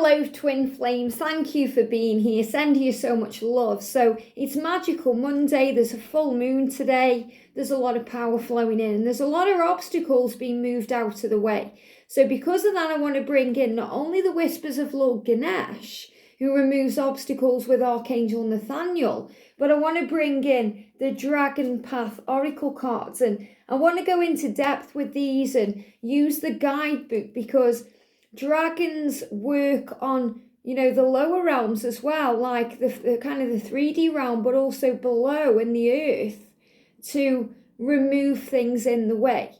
Hello, twin flames. Thank you for being here. Sending you so much love. So it's Magical Monday. There's a full moon today. There's a lot of power flowing in. And there's a lot of obstacles being moved out of the way. So because of that, I want to bring in not only the whispers of Lord Ganesha, who removes obstacles with Archangel Nathaniel, but I want to bring in the Dragon Path Oracle cards. And I want to go into depth with these and use the guidebook, because dragons work on, the lower realms as well, like the kind of the 3D realm, but also below in the earth, to remove things in the way.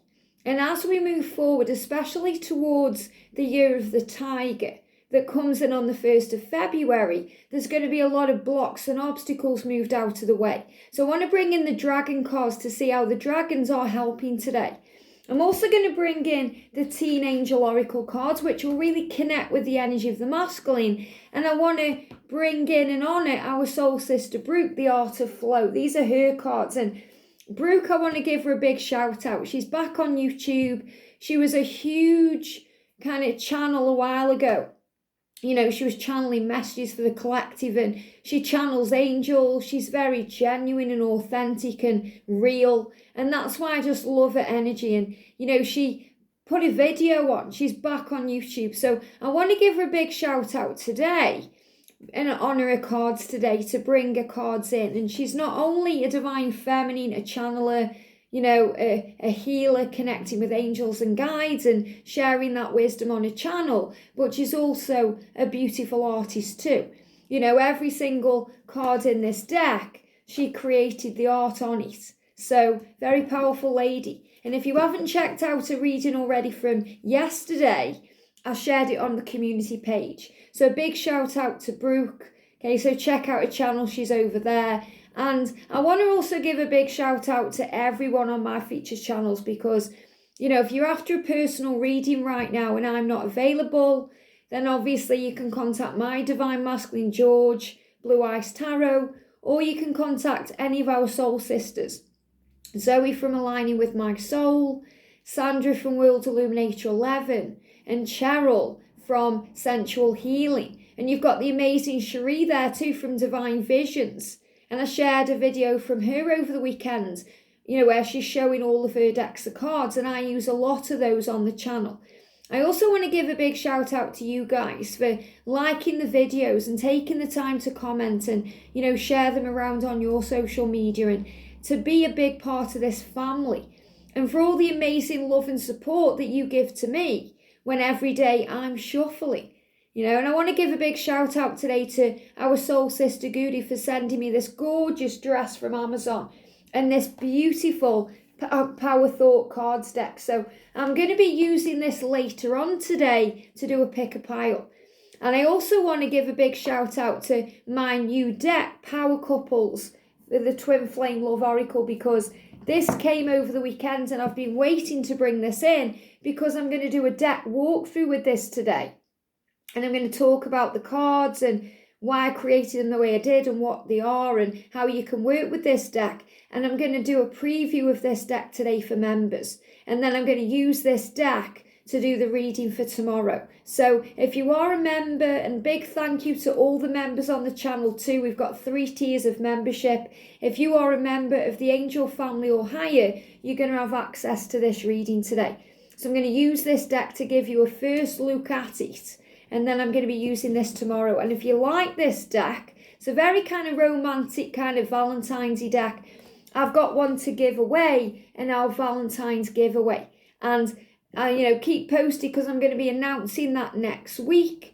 And as we move forward, especially towards the year of the tiger that comes in on the 1st of February, there's going to be a lot of blocks and obstacles moved out of the way. So I want to bring in the dragon cards to see how the dragons are helping today. I'm also going to bring in the Teen Angel Oracle cards, which will really connect with the energy of the masculine. And I want to bring in and honour our soul sister Brooke, the Art of Flow. These are her cards. And Brooke, I want to give her a big shout out. She's back on YouTube. She was a huge kind of channel a while ago. She was channeling messages for the collective, and she channels angels. She's very genuine and authentic and real. And that's why I just love her energy. And, she put a video on. She's back on YouTube. So I want to give her a big shout out today and honour her cards today, to bring her cards in. And she's not only a divine feminine, a channeler, a healer connecting with angels and guides and sharing that wisdom on a channel, but she's also a beautiful artist too. Every single card in this deck, she created the art on it. So very powerful lady. And if you haven't checked out a reading already from yesterday, I shared it on the community page. So a big shout out to Brooke. Okay, so check out her channel, she's over there. And I want to also give a big shout out to everyone on my featured channels, because, if you're after a personal reading right now and I'm not available, then obviously you can contact my Divine Masculine George, Blue Eyes Tarot, or you can contact any of our soul sisters. Zoe from Aligning with My Soul, Sandra from World Illuminator 11, and Cheryl from Sensual Healing. And you've got the amazing Cherie there too from Divine Visions. And I shared a video from her over the weekend, where she's showing all of her decks of cards, and I use a lot of those on the channel. I also want to give a big shout out to you guys for liking the videos and taking the time to comment and, share them around on your social media, and to be a big part of this family. And for all the amazing love and support that you give to me when every day I'm shuffling. And I want to give a big shout out today to our soul sister Goody for sending me this gorgeous dress from Amazon and this beautiful Power Thought cards deck. So I'm going to be using this later on today to do a pick a pile. And I also want to give a big shout out to my new deck, Power Couples, with the Twin Flame Love Oracle, because this came over the weekend and I've been waiting to bring this in because I'm going to do a deck walkthrough with this today. And I'm going to talk about the cards and why I created them the way I did and what they are and how you can work with this deck. And I'm going to do a preview of this deck today for members. And then I'm going to use this deck to do the reading for tomorrow. So if you are a member, and big thank you to all the members on the channel too. We've got 3 tiers of membership. If you are a member of the Angel family or higher, you're going to have access to this reading today. So I'm going to use this deck to give you a first look at it. And then I'm going to be using this tomorrow. And if you like this deck, it's a very kind of romantic kind of Valentine's-y deck. I've got one to give away in our Valentine's giveaway. And, keep posted because I'm going to be announcing that next week.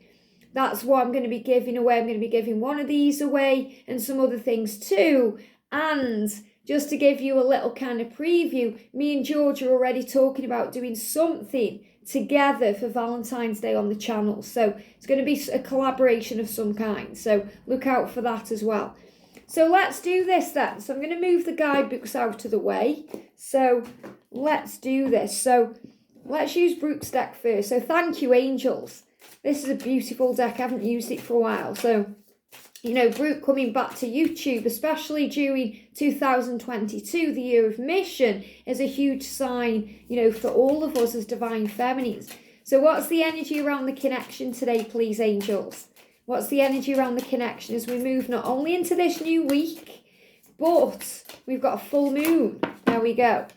That's what I'm going to be giving away. I'm going to be giving one of these away and some other things too. And just to give you a little kind of preview, me and George are already talking about doing something together for Valentine's Day on the channel. So it's going to be a collaboration of some kind. So look out for that as well. So let's do this then. So I'm going to move the guidebooks out of the way. So let's do this. So let's use Brooke's deck first. So thank you, angels. This is a beautiful deck. I haven't used it for a while. So, Brooke coming back to YouTube, especially during 2022, the year of mission, is a huge sign, for all of us as divine feminines. So what's the energy around the connection today, please, angels? What's the energy around the connection as we move not only into this new week, but we've got a full moon. There we go.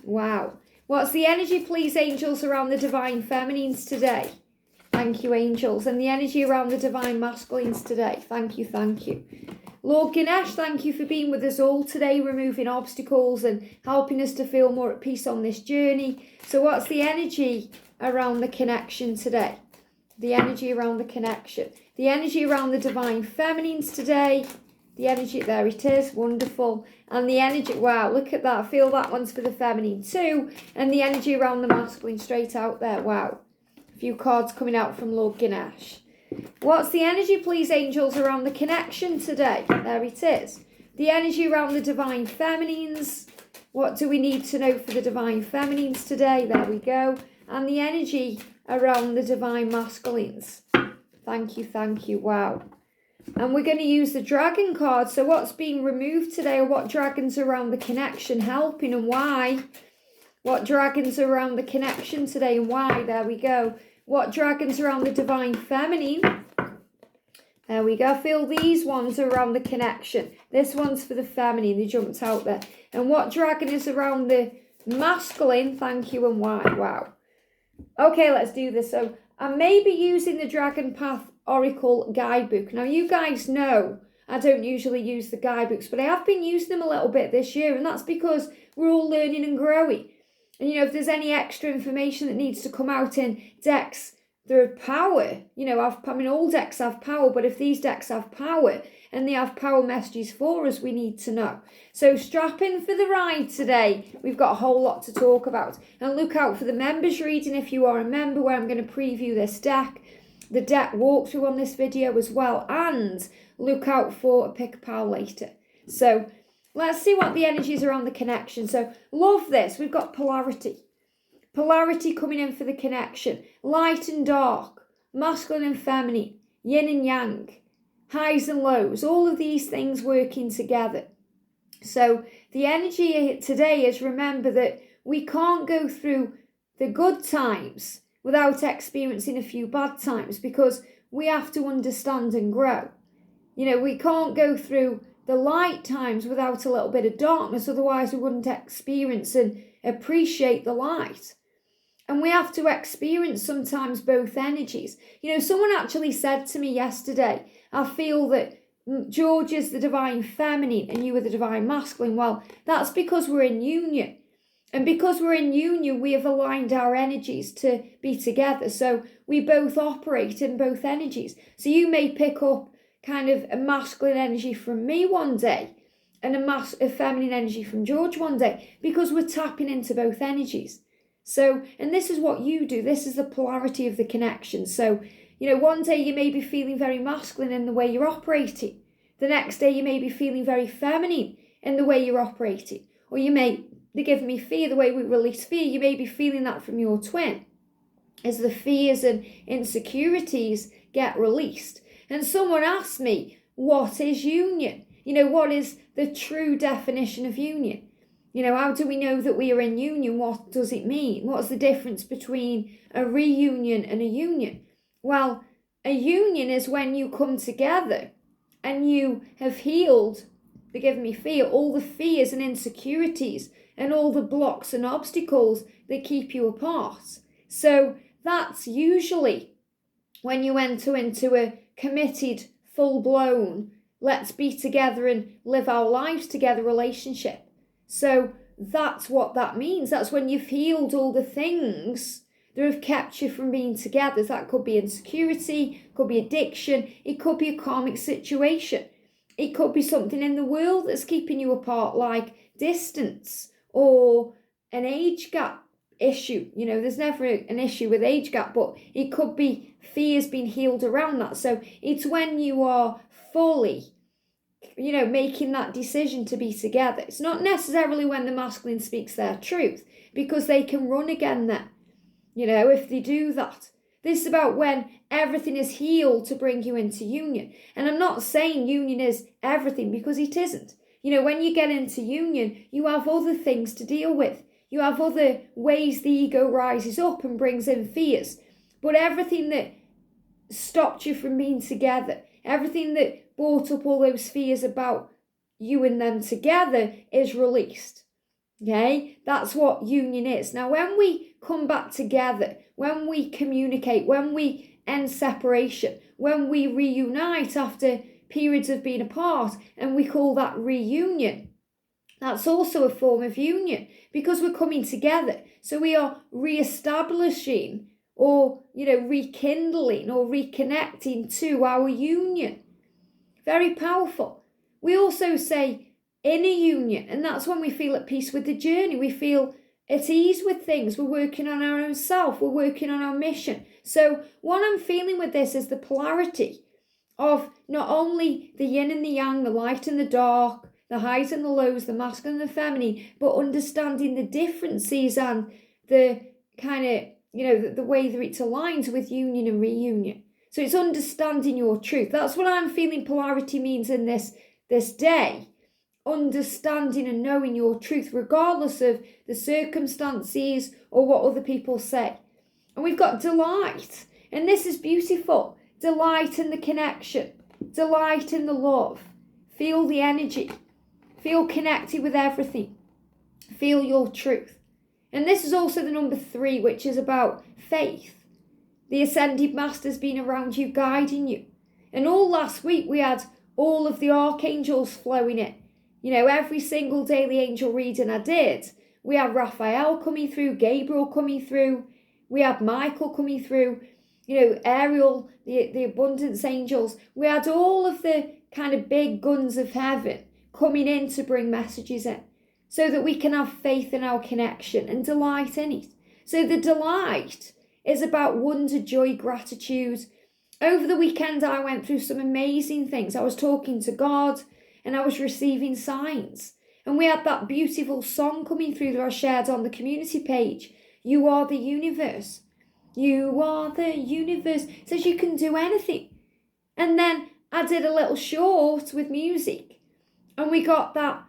Wow. What's the energy, please, angels, around the divine feminines today? Thank you, angels. And the energy around the divine masculines today. Thank you, thank you. Lord Ganesh, thank you for being with us all today, removing obstacles and helping us to feel more at peace on this journey. So what's the energy around the connection today? The energy around the connection. The energy around the divine feminines today. The energy, there it is, wonderful. And the energy, wow, look at that. I feel that one's for the feminine too. And the energy around the masculine straight out there, wow. A few cards coming out from Lord Ganesh. What's the energy, please, angels, around the connection today? There it is. The energy around the divine feminines. What do we need to know for the divine feminines today? There we go. And the energy around the divine masculines. Thank you, wow. And we're going to use the dragon card. So what's being removed today, or what dragons around the connection helping and why? What dragons around the connection today and why? There we go. What dragons around the divine feminine? There we go. I feel these ones are around the connection. This one's for the feminine. They jumped out there. And what dragon is around the masculine? Thank you, and why? Wow. Okay, let's do this. So I may be using the Dragon Path Oracle guidebook. Now, you guys know I don't usually use the guidebooks, but I have been using them a little bit this year, and that's because we're all learning and growing. And, you know, if there's any extra information that needs to come out in decks that are power, you know, all decks have power, but if these decks have power and they have power messages for us, we need to know. So strap in for the ride today. We've got a whole lot to talk about. And look out for the members reading if you are a member, where I'm going to preview this deck, the deck walkthrough on this video as well, and look out for a pick a pal later. So let's see what the energy is around the connection. So love this. We've got polarity. Polarity coming in for the connection. Light and dark. Masculine and feminine. Yin and yang. Highs and lows. All of these things working together. So the energy today is, remember that we can't go through the good times without experiencing a few bad times, because we have to understand and grow. You know, we can't go through the light times without a little bit of darkness, otherwise we wouldn't experience and appreciate the light. And we have to experience sometimes both energies. You know, someone actually said to me yesterday, I feel that George is the divine feminine and you are the divine masculine. Well, that's because we're in union. And because we're in union, we have aligned our energies to be together. So we both operate in both energies. So you may pick up kind of a masculine energy from me one day and a feminine energy from George one day, because we're tapping into both energies. So, and this is what you do. This is the polarity of the connection. So, you know, one day you may be feeling very masculine in the way you're operating. The next day you may be feeling very feminine in the way you're operating. Or you may, they give me fear, the way we release fear, you may be feeling that from your twin as the fears and insecurities get released. And someone asked me, what is union? You know, what is the true definition of union? You know, how do we know that we are in union? What does it mean? What's the difference between a reunion and a union? Well, a union is when you come together and you have healed, forgive me, fear, all the fears and insecurities and all the blocks and obstacles that keep you apart. So that's usually when you enter into a committed, full-blown, let's be together and live our lives together relationship. So that's what that means. That's when you've healed all the things that have kept you from being together. That could be insecurity, could be addiction, it could be a karmic situation. It could be something in the world that's keeping you apart, like distance or an age gap issue. You know, there's never an issue with age gap, but it could be fears being healed around that. So it's when you are fully, you know, making that decision to be together. It's not necessarily when the masculine speaks their truth, because they can run again then, you know, if they do that. This is about when everything is healed to bring you into union. And I'm not saying union is everything, because it isn't. You know, when you get into union, you have other things to deal with. You have other ways the ego rises up and brings in fears. But everything that stopped you from being together, everything that brought up all those fears about you and them together is released. Okay, that's what union is. Now, when we come back together, when we communicate, when we end separation, when we reunite after periods of being apart, and we call that reunion, that's also a form of union because we're coming together. So we are re-establishing or, rekindling or reconnecting to our union. Very powerful. We also say inner union, and that's when we feel at peace with the journey. We feel at ease with things. We're working on our own self. We're working on our mission. So what I'm feeling with this is the polarity of not only the yin and the yang, the light and the dark, the highs and the lows, the masculine and the feminine, but understanding the differences and the kind of, the way that it aligns with union and reunion. So it's understanding your truth. That's what I'm feeling polarity means in this day. Understanding and knowing your truth, regardless of the circumstances or what other people say. And we've got delight. And this is beautiful. Delight in the connection. Delight in the love. Feel the energy. Feel connected with everything. Feel your truth. And this is also the number 3, which is about faith. The Ascended Masters being around you, guiding you. And all last week we had all of the archangels flowing in. Every single daily angel reading I did, we had Raphael coming through, Gabriel coming through, we had Michael coming through, Ariel, the abundance angels. We had all of the kind of big guns of heaven coming in to bring messages in so that we can have faith in our connection and delight in it. So the delight is about wonder, joy, gratitude. Over the weekend, I went through some amazing things. I was talking to God and I was receiving signs. And we had that beautiful song coming through that I shared on the community page. You are the universe. You are the universe. It says you can do anything. And then I did a little short with music. And we got that,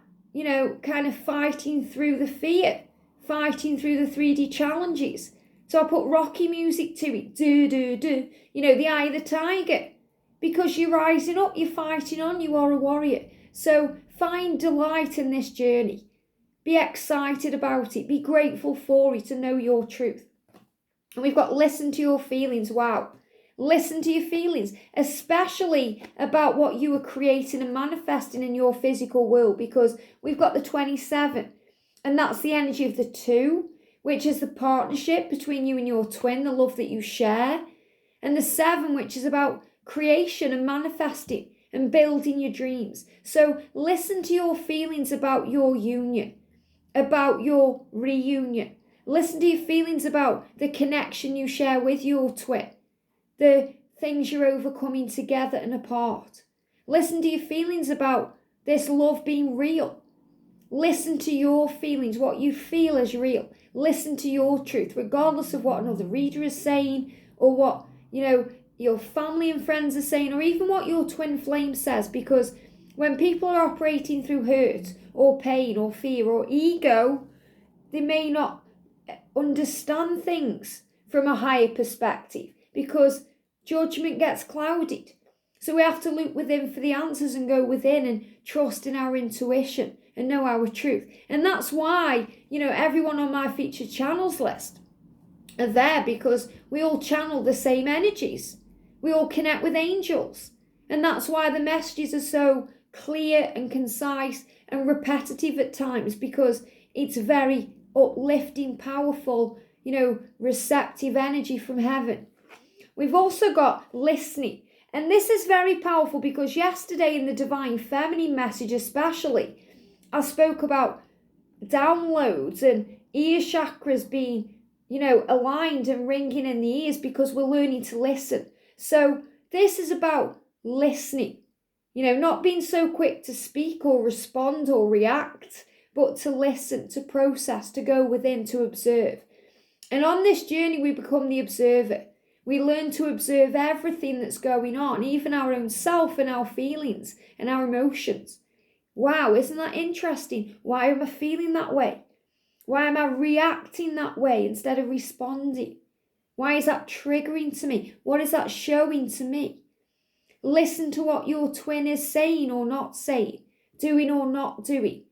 kind of fighting through the fear. Fighting through the 3D challenges. So I put rocky music to it. Do, do, do. The eye of the tiger. Because you're rising up, you're fighting on, you are a warrior. So find delight in this journey. Be excited about it. Be grateful for it and know your truth. And we've got listen to your feelings. Wow. Listen to your feelings, especially about what you are creating and manifesting in your physical world, because we've got the 27, and that's the energy of the 2, which is the partnership between you and your twin, the love that you share, and the 7, which is about creation and manifesting and building your dreams. So listen to your feelings about your union, about your reunion. Listen to your feelings about the connection you share with your twin, the things you're overcoming together and apart. Listen to your feelings about this love being real. Listen to your feelings, what you feel is real. Listen to your truth, regardless of what another reader is saying or what, your family and friends are saying, or even what your twin flame says, because when people are operating through hurt or pain or fear or ego, they may not understand things from a higher perspective because judgment gets clouded. So we have to look within for the answers and go within and trust in our intuition and know our truth. And that's why, everyone on my featured channels list are there, because we all channel the same energies. We all connect with angels. And that's why the messages are so clear and concise and repetitive at times, because it's very uplifting, powerful, receptive energy from heaven. We've also got listening. And this is very powerful because yesterday in the Divine Feminine message especially, I spoke about downloads and ear chakras being, aligned and ringing in the ears because we're learning to listen. So this is about listening, not being so quick to speak or respond or react, but to listen, to process, to go within, to observe. And on this journey, we become the observer. We learn to observe everything that's going on, even our own self and our feelings and our emotions. Wow, isn't that interesting? Why am I feeling that way? Why am I reacting that way instead of responding? Why is that triggering to me? What is that showing to me? Listen to what your twin is saying or not saying, doing or not doing.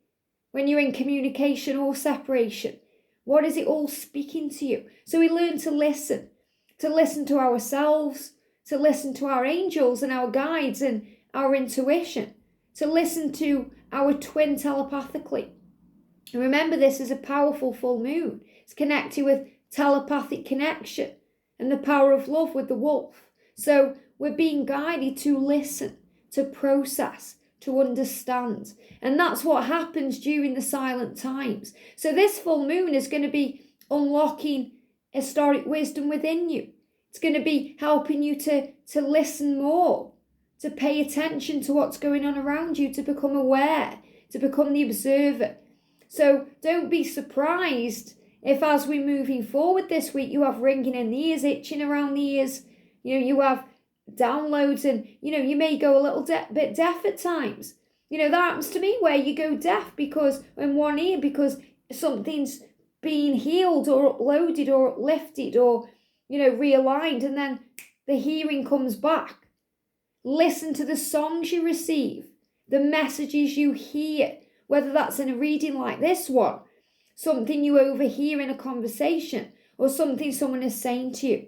When you're in communication or separation, what is it all speaking to you? So we learn to listen to ourselves, to listen to our angels and our guides and our intuition, to listen to our twin telepathically. And remember, this is a powerful full moon. It's connected with telepathic connection and the power of love with the wolf. So we're being guided to listen, to process, to understand. And that's what happens during the silent times. So this full moon is going to be unlocking historic wisdom within you. It's going to be helping you to listen more, to pay attention to what's going on around you, to become aware, to become the observer. So don't be surprised if as we're moving forward this week, you have ringing in the ears, itching around the ears, you have downloads and, you may go a little bit deaf at times. That happens to me where you go deaf because in one ear because something's being healed or uploaded or uplifted or, realigned, and then the hearing comes back. Listen to the songs you receive, the messages you hear, whether that's in a reading like this one, something you overhear in a conversation, or something someone is saying to you.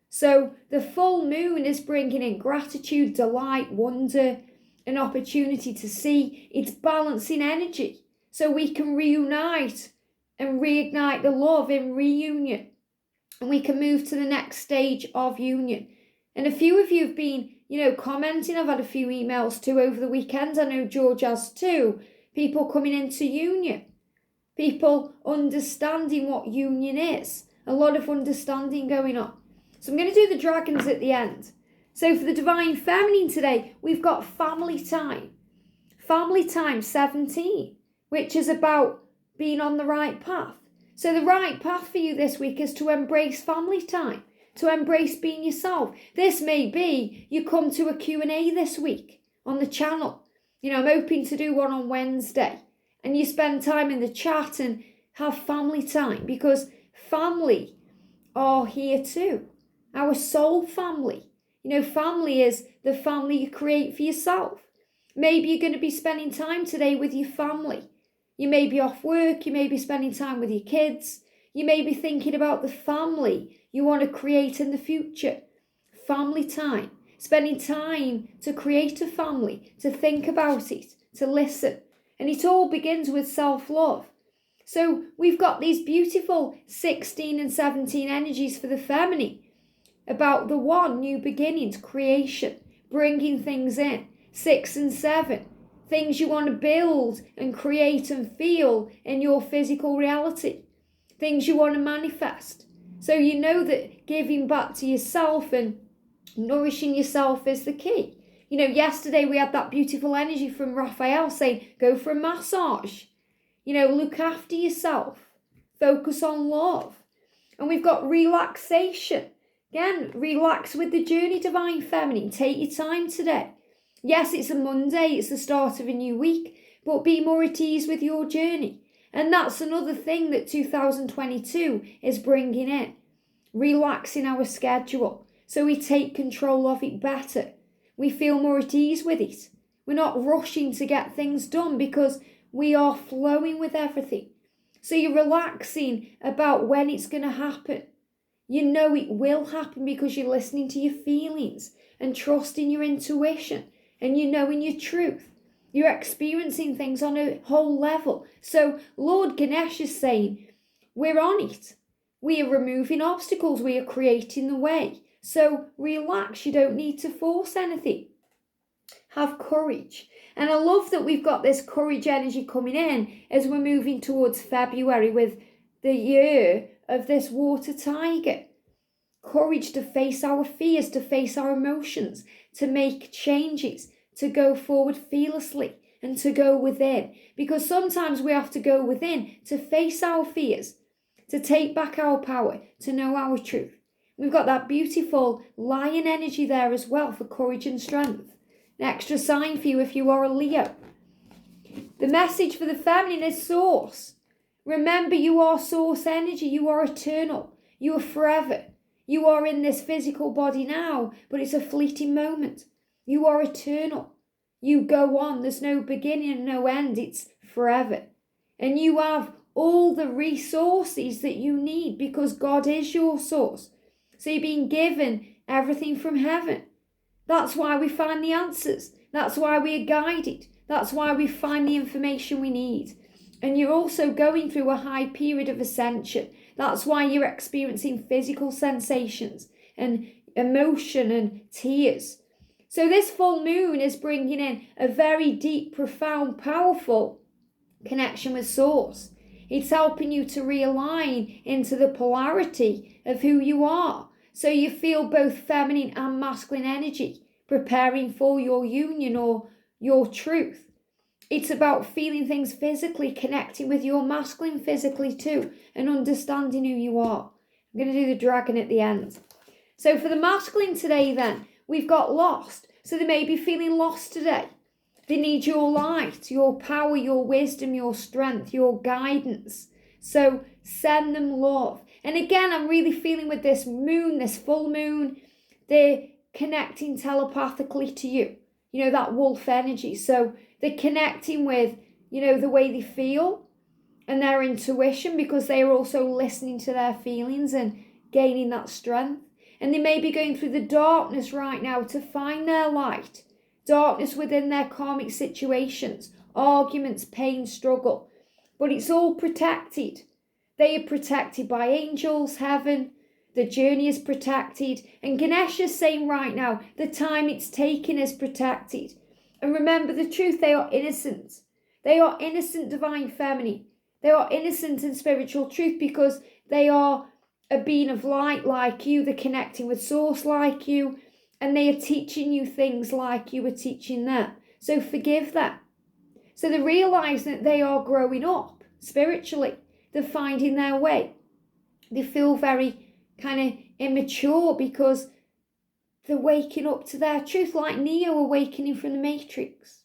So the full moon is bringing in gratitude, delight, wonder, an opportunity to see. It's balancing energy so we can reunite and reignite the love in reunion. And we can move to the next stage of union. And a few of you have been, commenting. I've had a few emails too over the weekend. I know George has too. People coming into union. People understanding what union is. A lot of understanding going on. So I'm going to do the dragons at the end. So for the Divine Feminine today, we've got family time. Family time 17, which is about being on the right path. So the right path for you this week is to embrace family time, to embrace being yourself. This may be you come to a Q&A this week on the channel. I'm hoping to do one on Wednesday. And you spend time in the chat and have family time because family are here too. Our soul family. Family is the family you create for yourself. Maybe you're going to be spending time today with your family. You may be off work. You may be spending time with your kids. You may be thinking about the family you want to create in the future. Family time. Spending time to create a family, to think about it, to listen. And it all begins with self-love. So we've got these beautiful 16 and 17 energies for the feminine. About the one, new beginnings, creation, bringing things in. 6 and 7, things you want to build and create and feel in your physical reality. Things you want to manifest. So you know that giving back to yourself and nourishing yourself is the key. Yesterday we had that beautiful energy from Raphael saying, go for a massage. Look after yourself. Focus on love. And we've got relaxation. Again, relax with the journey, Divine Feminine. Take your time today. Yes, it's a Monday. It's the start of a new week. But be more at ease with your journey. And that's another thing that 2022 is bringing in. Relaxing our schedule. So we take control of it better. We feel more at ease with it. We're not rushing to get things done because we are flowing with everything. So you're relaxing about when it's going to happen. You know it will happen because you're listening to your feelings and trusting your intuition and you knowing your truth. You're experiencing things on a whole level. So Lord Ganesha is saying, we're on it. We are removing obstacles. We are creating the way. So relax. You don't need to force anything. Have courage. And I love that we've got this courage energy coming in as we're moving towards February with the year of this water tiger. Courage to face our fears, to face our emotions, to make changes, to go forward fearlessly and to go within. Because sometimes we have to go within to face our fears, to take back our power, to know our truth. We've got that beautiful lion energy there as well for courage and strength. An extra sign for you if you are a Leo. The message for the feminine is source. Remember, you are source energy. You are eternal. You are forever. You are in this physical body now, but it's a fleeting moment. You are eternal. You go on. There's no beginning and no end. It's forever. And you have all the resources that you need because God is your source. So you're being given everything from heaven. That's why we find the answers. That's why we are guided. That's why we find the information we need. And you're also going through a high period of ascension. That's why you're experiencing physical sensations and emotion and tears. So this full moon is bringing in a very deep, profound, powerful connection with Source. It's helping you to realign into the polarity of who you are. So you feel both feminine and masculine energy, preparing for your union or your truth. It's about feeling things physically, connecting with your masculine physically too, and understanding who you are. I'm going to do the dragon at the end. So for the masculine today then, we've got lost. So they may be feeling lost today. They need your light, your power, your wisdom, your strength, your guidance. So send them love. And again, I'm really feeling with this moon, this full moon, they're connecting telepathically to you. You know, that wolf energy. So they're connecting with, the way they feel and their intuition because they are also listening to their feelings and gaining that strength. And they may be going through the darkness right now to find their light. Darkness within their karmic situations, arguments, pain, struggle. But it's all protected. They are protected by angels, heaven. The journey is protected. And Ganesha is saying right now, the time it's taken is protected. And remember the truth, they are innocent. They are innocent divine feminine. They are innocent in spiritual truth because they are a being of light like you. They're connecting with Source like you. And they are teaching you things like you were teaching them. So forgive them. So they realise that they are growing up spiritually. They're finding their way. They feel very kind of immature because they're waking up to their truth, like Neo awakening from the Matrix,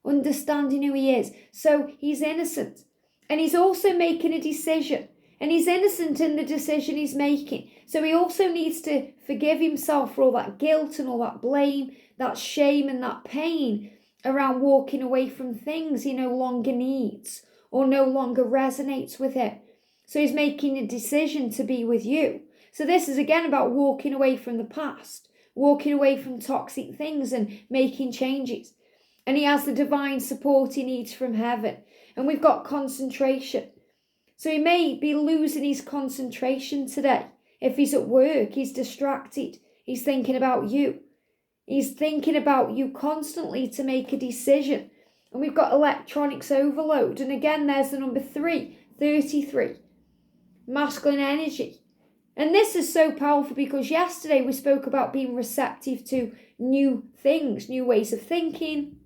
understanding who he is. So he's innocent. And he's also making a decision. And he's innocent in the decision he's making. So he also needs to forgive himself for all that guilt and all that blame, that shame and that pain around walking away from things he no longer needs or no longer resonates with him. So he's making a decision to be with you. So this is again about walking away from the past, walking away from toxic things and making changes. And he has the divine support he needs from heaven. And we've got concentration. So he may be losing his concentration today. If he's at work, he's distracted. He's thinking about you. He's thinking about you constantly to make a decision. And we've got electronics overload. And again, there's the number 3, 33. Masculine energy. And this is so powerful because yesterday we spoke about being receptive to new things, new ways of thinking,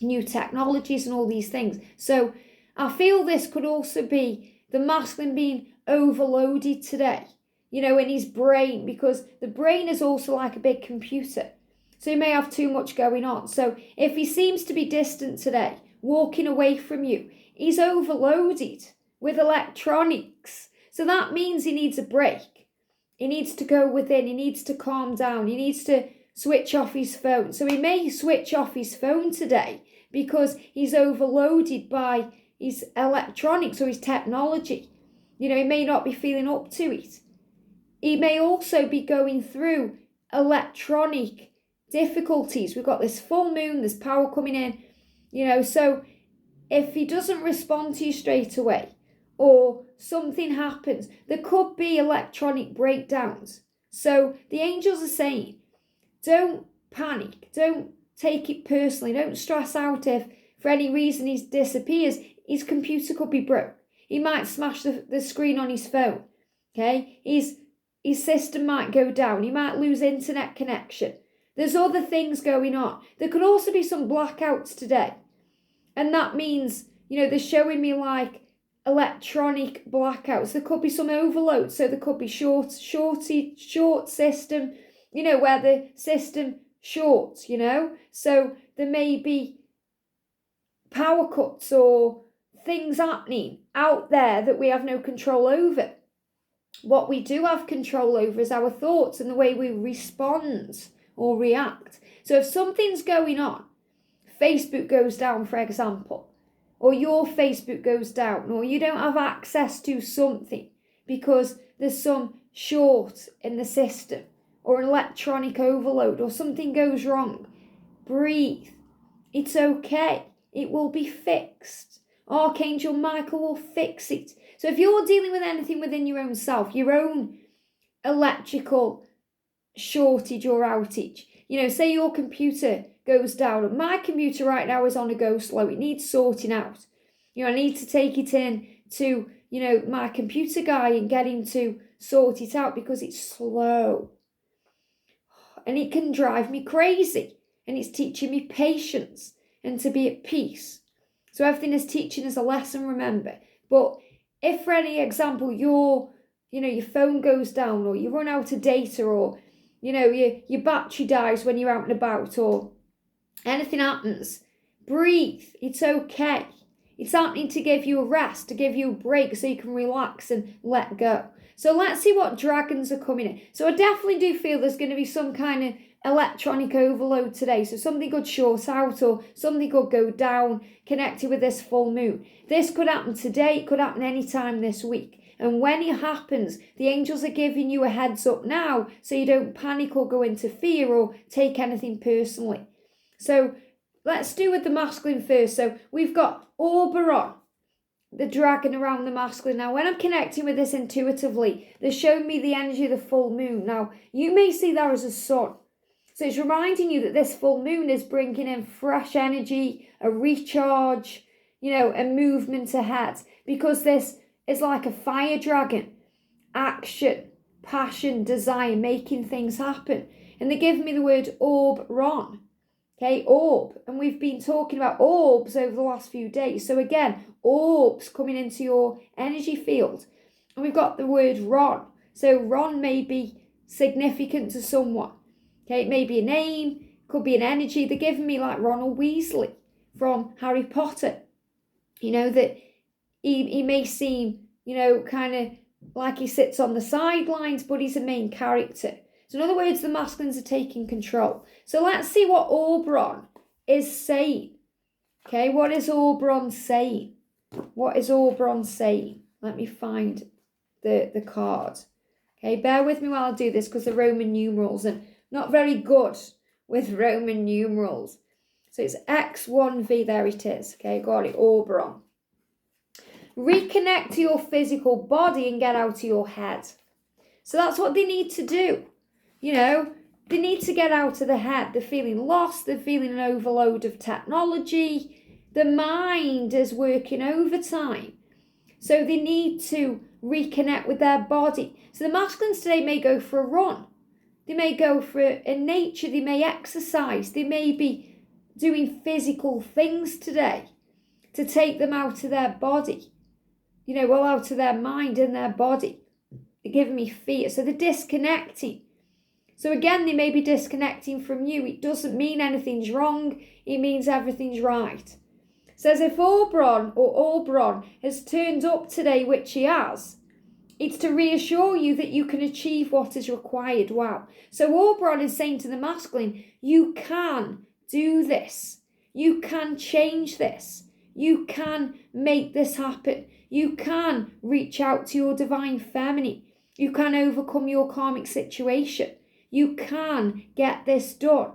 new technologies and all these things. So I feel this could also be the masculine being overloaded today, in his brain, because the brain is also like a big computer. So he may have too much going on. So if he seems to be distant today, walking away from you, he's overloaded with electronics. So that means he needs a break. He needs to go within. He needs to calm down. He needs to switch off his phone. So he may switch off his phone today because he's overloaded by his electronics or his technology. He may not be feeling up to it. He may also be going through electronic difficulties. We've got this full moon, there's power coming in, so if he doesn't respond to you straight away or something happens, there could be electronic breakdowns. So the angels are saying, don't panic, don't take it personally, don't stress out if for any reason he disappears. His computer could be broke. He might smash the screen on his phone. Okay? His system might go down. He might lose internet connection. There's other things going on. There could also be some blackouts today. And that means, they're showing me like electronic blackouts. There could be some overload. So there could be short system, where the system shorts, So there may be power cuts or things happening out there that we have no control over. What we do have control over is our thoughts and the way we respond or react. So if something's going on, Facebook goes down, for example, or your Facebook goes down, or you don't have access to something because there's some short in the system, or an electronic overload, or something goes wrong, breathe. It's okay. It will be fixed. Archangel Michael will fix it. So if you're dealing with anything within your own self, your own electrical shortage or outage, say your computer goes down. My computer right now is on a go slow. It needs sorting out. I need to take it in to, my computer guy and get him to sort it out because it's slow. And it can drive me crazy. And it's teaching me patience and to be at peace. So everything is teaching us a lesson, remember. But if, for any example, your phone goes down, or you run out of data, or, your battery dies when you're out and about, or anything happens, breathe. It's okay. It's happening to give you a rest, to give you a break so you can relax and let go. So let's see what dragons are coming in. So I definitely do feel there's going to be some kind of electronic overload today. So something could short out, or something could go down connected with this full moon. This could happen today. It could happen anytime this week. And when it happens, the angels are giving you a heads up now so you don't panic or go into fear or take anything personally. So let's do with the masculine first. So we've got Oberon, the dragon around the masculine. Now, when I'm connecting with this intuitively, they're showing me the energy of the full moon. Now, you may see that as a sun. So it's reminding you that this full moon is bringing in fresh energy, a recharge, a movement ahead. Because this is like a fire dragon. Action, passion, desire, making things happen. And they give me the word orb-ron. Okay, orb. And we've been talking about orbs over the last few days. So again, orbs coming into your energy field. And we've got the word Ron. So Ron may be significant to someone. Okay, it may be a name, could be an energy. They're giving me like Ronald Weasley from Harry Potter. That he may seem, kind of like he sits on the sidelines, but he's a main character. So in other words, the masculines are taking control. So let's see what Oberon is saying. Okay, what is Oberon saying? What is Oberon saying? Let me find the card. Okay, bear with me while I do this because the Roman numerals are not very good with Roman numerals. So it's X1V, there it is. Okay, got it, Oberon. Reconnect to your physical body and get out of your head. So that's what they need to do. They need to get out of the head. They're feeling lost. They're feeling an overload of technology. The mind is working overtime. So they need to reconnect with their body. So the masculines today may go for a run. They may go for in nature. They may exercise. They may be doing physical things today to take them out of their body. Out of their mind and their body. They're giving me fear. So they're disconnecting. So again, they may be disconnecting from you. It doesn't mean anything's wrong. It means everything's right. Says if Oberon has turned up today, which he has, it's to reassure you that you can achieve what is required. Wow. So Oberon is saying to the masculine, you can do this. You can change this. You can make this happen. You can reach out to your divine feminine. You can overcome your karmic situation. You can get this done.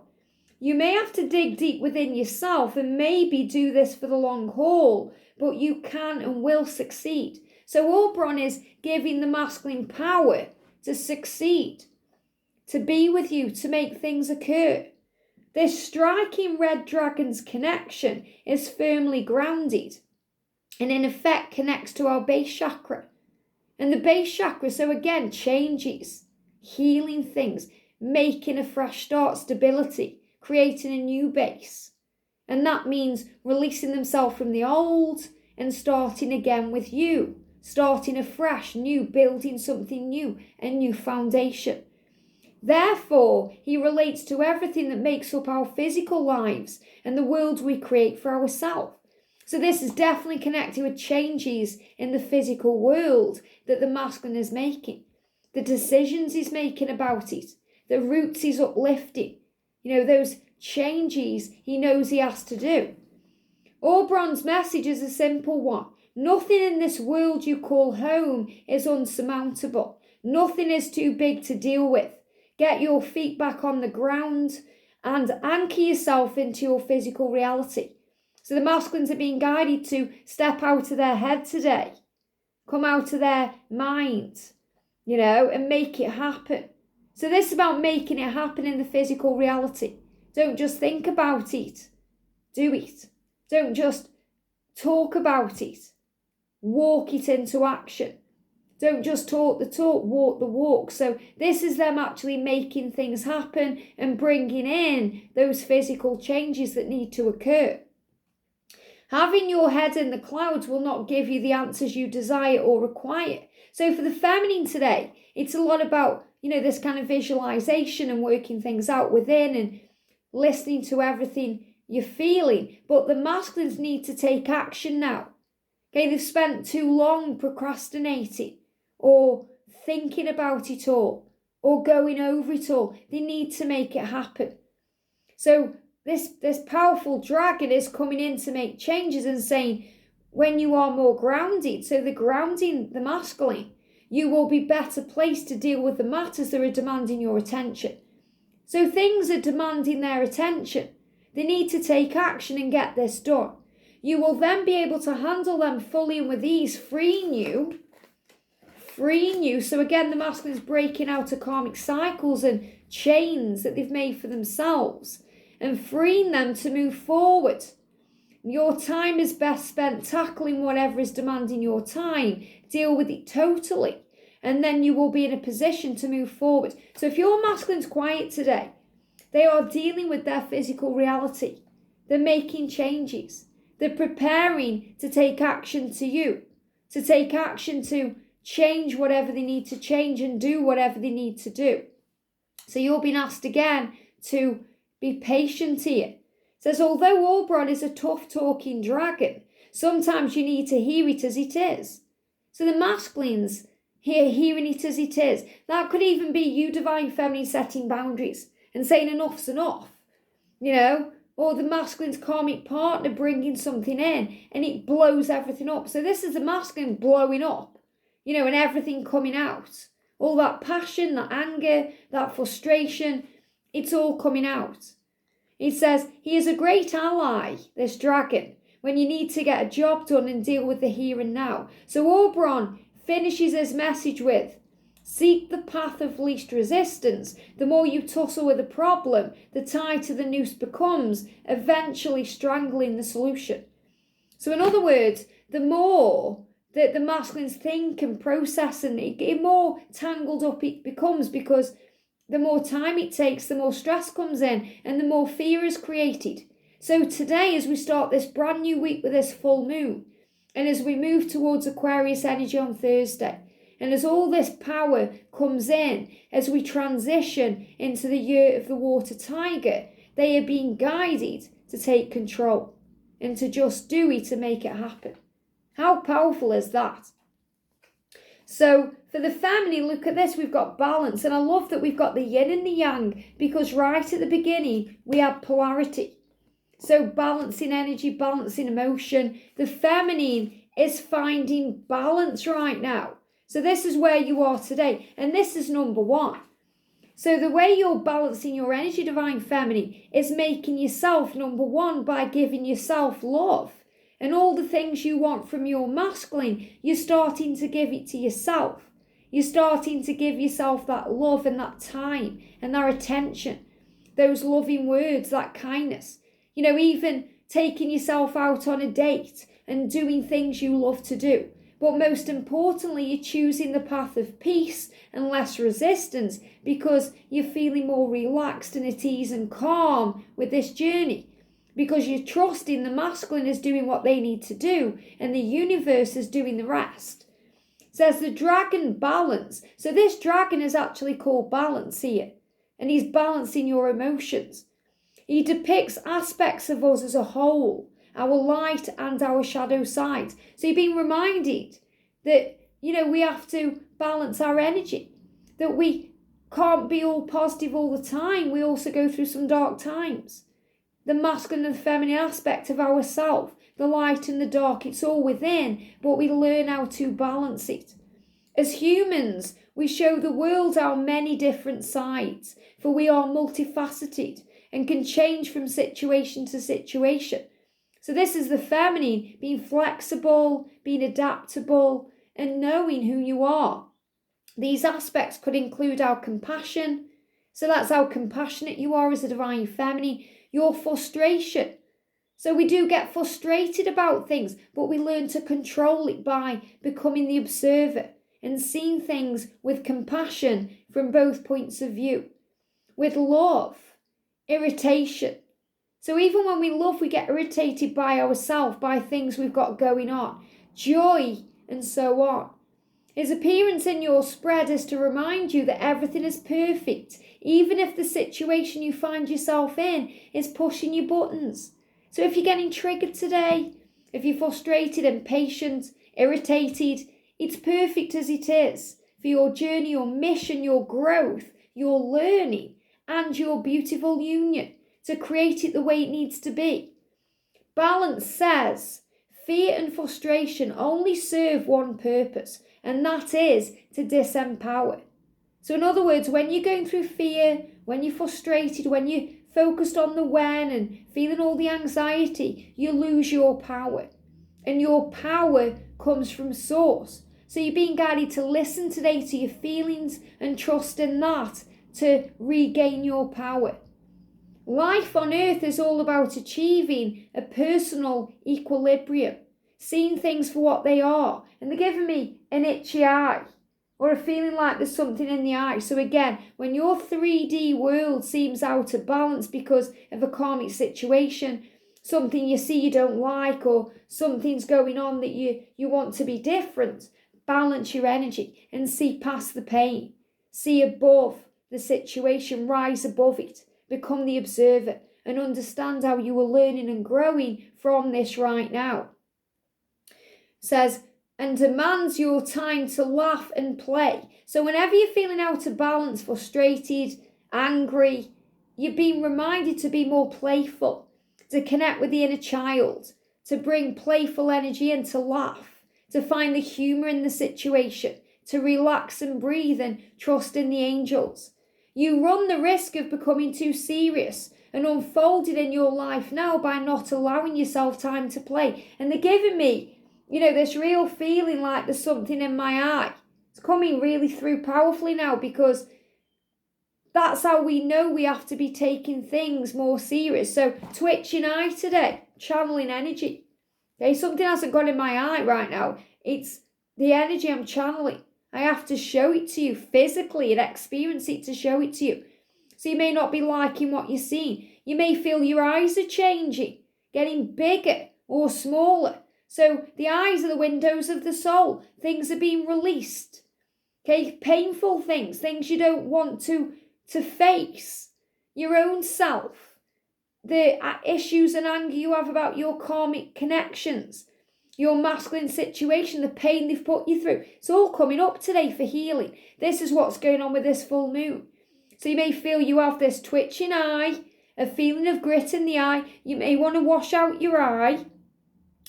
You may have to dig deep within yourself and maybe do this for the long haul, but you can and will succeed. So Oberon is giving the masculine power to succeed, to be with you, to make things occur. This striking red dragon's connection is firmly grounded and in effect connects to our base chakra. And the base chakra, so again, changes, healing things, making a fresh start, stability, creating a new base. And that means releasing themselves from the old and starting again with you, starting afresh, new, building something new, a new foundation. Therefore, he relates to everything that makes up our physical lives and the world we create for ourselves. So this is definitely connected with changes in the physical world that the masculine is making. the decisions he's making about it, the roots he's uplifting, those changes he knows he has to do. Oberon's message is a simple one. Nothing in this world you call home is unsurmountable. Nothing is too big to deal with. Get your feet back on the ground and anchor yourself into your physical reality. So the masculines are being guided to step out of their head today, come out of their mind, and make it happen. So this is about making it happen in the physical reality. Don't just think about it, do it. Don't just talk about it, walk it into action. Don't just talk the talk, walk the walk. So this is them actually making things happen and bringing in those physical changes that need to occur. Having your head in the clouds will not give you the answers you desire or require. So for the feminine today, it's a lot about, this kind of visualization and working things out within and listening to everything you're feeling. But the masculines need to take action now. Okay, they've spent too long procrastinating or thinking about it all or going over it all. They need to make it happen. So this powerful dragon is coming in to make changes and saying, when you are more grounded, so the grounding, the masculine, you will be better placed to deal with the matters that are demanding your attention. So things are demanding their attention. They need to take action and get this done. You will then be able to handle them fully and with ease, freeing you. So again, the masculine is breaking out of karmic cycles and chains that they've made for themselves and freeing them to move forward. Your time is best spent tackling whatever is demanding your time. Deal with it totally. And then you will be in a position to move forward. So if your masculine's quiet today, they are dealing with their physical reality. They're making changes. They're preparing to take action to you, to take action to change whatever they need to change and do whatever they need to do. So you're being asked again to be patient here. It says, although Oberon is a tough-talking dragon, sometimes you need to hear it as it is. So the masculines hearing it as it is. That could even be you, divine feminine, setting boundaries and saying enough's enough, or the masculine's karmic partner bringing something in and it blows everything up. So this is the masculine blowing up, and everything coming out. All that passion, that anger, that frustration, it's all coming out. It says, he is a great ally, this dragon, when you need to get a job done and deal with the here and now. So Oberon finishes his message with, seek the path of least resistance. The more you tussle with a problem, the tighter the noose becomes, eventually strangling the solution. So in other words, the more that the masculines think and process, and the more tangled up it becomes, because the more time it takes, the more stress comes in and the more fear is created. So today, as we start this brand new week with this full moon, and as we move towards Aquarius energy on Thursday, and as all this power comes in, as we transition into the year of the water tiger, they are being guided to take control and to just do it and make it happen. How powerful is that? So for the feminine, look at this, we've got balance. And I love that we've got the yin and the yang, because right at the beginning, we have polarity. So balancing energy, balancing emotion. The feminine is finding balance right now. So this is where you are today. And this is number one. So the way you're balancing your energy, divine feminine, is making yourself number one by giving yourself love. And all the things you want from your masculine, you're starting to give it to yourself. You're starting to give yourself that love and that time and that attention, those loving words, that kindness. Even taking yourself out on a date and doing things you love to do. But most importantly, you're choosing the path of peace and less resistance, because you're feeling more relaxed and at ease and calm with this journey. Because you're trusting the masculine is doing what they need to do and the universe is doing the rest. It says the dragon balance. So this dragon is actually called balance here. And he's balancing your emotions. He depicts aspects of us as a whole, our light and our shadow side. So you're being reminded that, we have to balance our energy. that we can't be all positive all the time. We also go through some dark times. The masculine and feminine aspect of ourself, the light and the dark, it's all within, but we learn how to balance it. As humans, we show the world our many different sides, for we are multifaceted and can change from situation to situation. So this is the feminine, being flexible, being adaptable, and knowing who you are. These aspects could include our compassion. So that's how compassionate you are as a divine feminine. Your frustration. So we do get frustrated about things, but we learn to control it by becoming the observer and seeing things with compassion from both points of view. With love, irritation. So even when we love, we get irritated by ourselves, by things we've got going on. Joy, and so on. His appearance in your spread is to remind you that everything is perfect, even if the situation you find yourself in is pushing your buttons. So if you're getting triggered today, if you're frustrated, impatient, irritated, it's perfect as it is for your journey, your mission, your growth, your learning, and your beautiful union to create it the way it needs to be. Balance says fear and frustration only serve one purpose, and that is to disempower. So in other words, when you're going through fear, when you're frustrated, when you're focused on the when and feeling all the anxiety, you lose your power. And your power comes from source. So you're being guided to listen today to your feelings and trust in that to regain your power. Life on earth is all about achieving a personal equilibrium, seeing things for what they are. And they're giving me an itchy eye or a feeling like there's something in the eye. So again, when your 3D world seems out of balance because of a karmic situation, something you see you don't like, or something's going on that you want to be different, balance your energy and see past the pain. See above the situation, rise above it, become the observer and understand how you are learning and growing from this right now. Says, and demands your time to laugh and play. So whenever you're feeling out of balance, frustrated, angry, you're being reminded to be more playful, to connect with the inner child, to bring playful energy and to laugh, to find the humour in the situation, to relax and breathe and trust in the angels. You run the risk of becoming too serious and unfolded in your life now by not allowing yourself time to play. And they're giving me, this real feeling like there's something in my eye. It's coming really through powerfully now, because that's how we know we have to be taking things more serious. So twitching eye today, channeling energy. Okay, something hasn't gone in my eye right now. It's the energy I'm channeling. I have to show it to you physically and experience it to show it to you. So you may not be liking what you're seeing. You may feel your eyes are changing, getting bigger or smaller. So the eyes are the windows of the soul. Things are being released. Okay, painful things you don't want to face. Your own self. The issues and anger you have about your karmic connections. Your masculine situation, the pain they've put you through. It's all coming up today for healing. This is what's going on with this full moon. So you may feel you have this twitching eye, a feeling of grit in the eye. You may want to wash out your eye.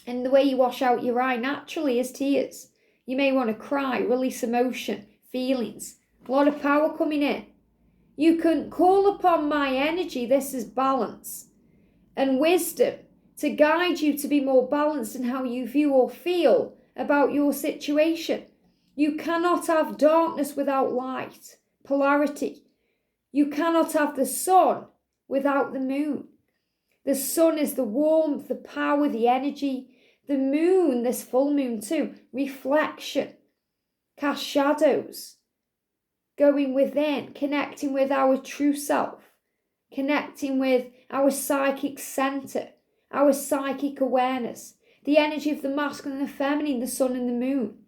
And the way you wash out your eye naturally is tears. You may want to cry, release emotion, feelings. A lot of power coming in. You can call upon my energy. This is balance and wisdom to guide you to be more balanced in how you view or feel about your situation. You cannot have darkness without light, polarity. You cannot have the sun without the moon. The sun is the warmth, the power, the energy. The moon, this full moon too, reflection, cast shadows, going within, connecting with our true self, connecting with our psychic center, our psychic awareness, the energy of the masculine and the feminine, the sun and the moon.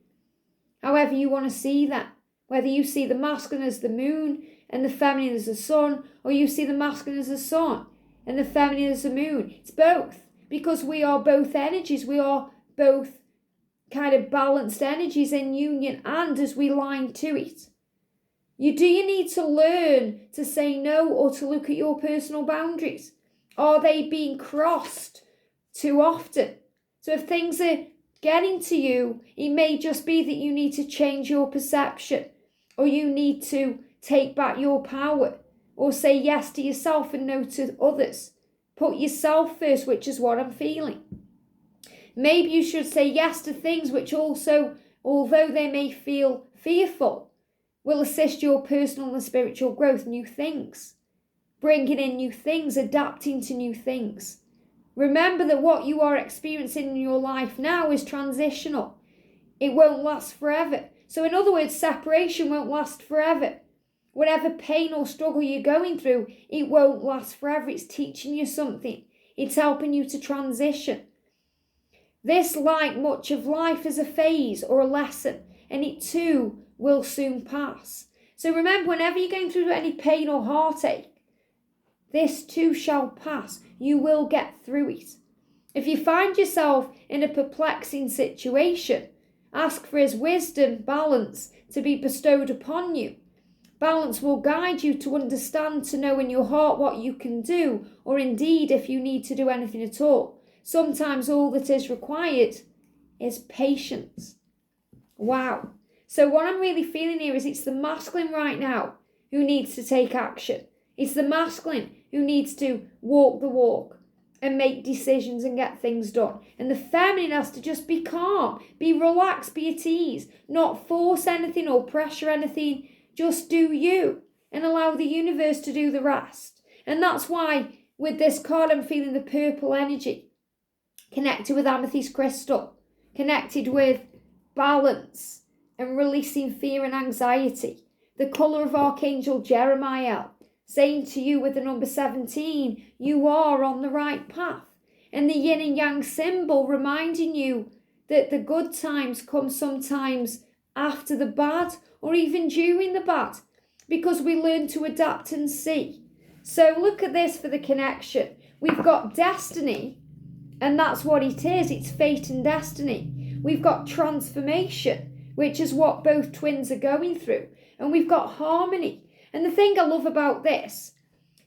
However you want to see that, whether you see the masculine as the moon and the feminine as the sun, or you see the masculine as the sun and the feminine as the moon. It's both, because we are both energies. We are both kind of balanced energies in union and as we line to it. Do you need to learn to say no or to look at your personal boundaries? Are they being crossed too often? So if things are getting to you, it may just be that you need to change your perception, or you need to take back your power, or say yes to yourself and no to others. Put yourself first, which is what I'm feeling. Maybe you should say yes to things which also, although they may feel fearful, will assist your personal and spiritual growth, new things, bringing in new things, adapting to new things. Remember that what you are experiencing in your life now is transitional. It won't last forever. So in other words, separation won't last forever. Whatever pain or struggle you're going through, it won't last forever. It's teaching you something. It's helping you to transition. This, like much of life, is a phase or a lesson, and it too will soon pass. So remember, whenever you're going through any pain or heartache, this too shall pass. You will get through it. If you find yourself in a perplexing situation, ask for his wisdom, balance, to be bestowed upon you. Balance will guide you to understand, to know in your heart what you can do, or indeed if you need to do anything at all. Sometimes all that is required is patience. Wow. So what I'm really feeling here is it's the masculine right now who needs to take action. It's the masculine who needs to walk the walk and make decisions and get things done. And the feminine has to just be calm, be relaxed, be at ease, not force anything or pressure anything. Just do you and allow the universe to do the rest. And that's why with this card I'm feeling the purple energy, connected with amethyst crystal, connected with balance and releasing fear and anxiety. The colour of Archangel Jeremiah, saying to you with the number 17, you are on the right path. And the yin and yang symbol reminding you that the good times come sometimes after the bad or even during the bad, because we learn to adapt and see. So look at this for the connection. We've got destiny, and that's what it is. It's fate and destiny. We've got transformation, which is what both twins are going through. And we've got harmony. And the thing I love about this,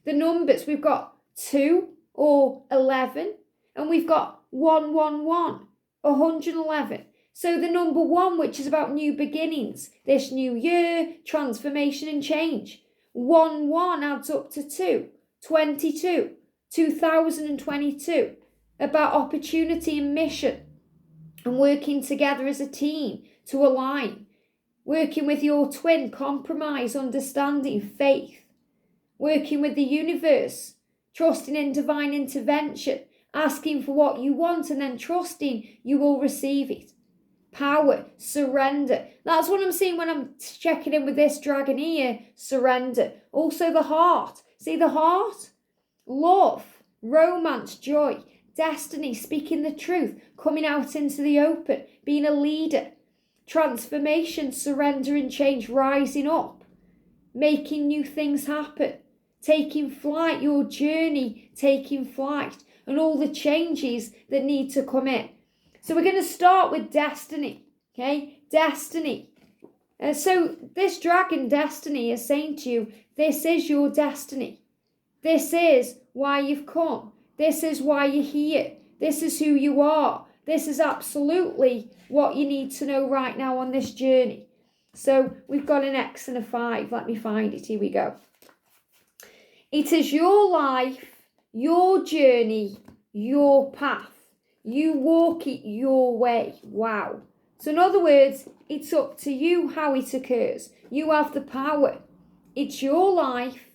the numbers, we've got 2 or 11, and we've got 111, 111. So the number 1, which is about new beginnings, this new year, transformation and change. 1 adds up to 2, 22, 2022, about opportunity and mission and working together as a team to align. Working with your twin, compromise, understanding, faith. Working with the universe, trusting in divine intervention, asking for what you want and then trusting you will receive it. Power, surrender. That's what I'm seeing when I'm checking in with this dragon here. Surrender. Also the heart. See the heart? Love, romance, joy, destiny, speaking the truth, coming out into the open, being a leader. Transformation, surrender and change, rising up, making new things happen, taking flight, your journey, taking flight, and all the changes that need to come in. So we're going to start with destiny, okay? Destiny. So this dragon destiny is saying to you, this is your destiny. This is why you've come. This is why you're here. This is who you are. This is absolutely what you need to know right now on this journey. So we've got an X and a 5. Let me find it. Here we go. It is your life, your journey, your path. You walk it your way. Wow. So in other words, it's up to you how it occurs. You have the power. It's your life,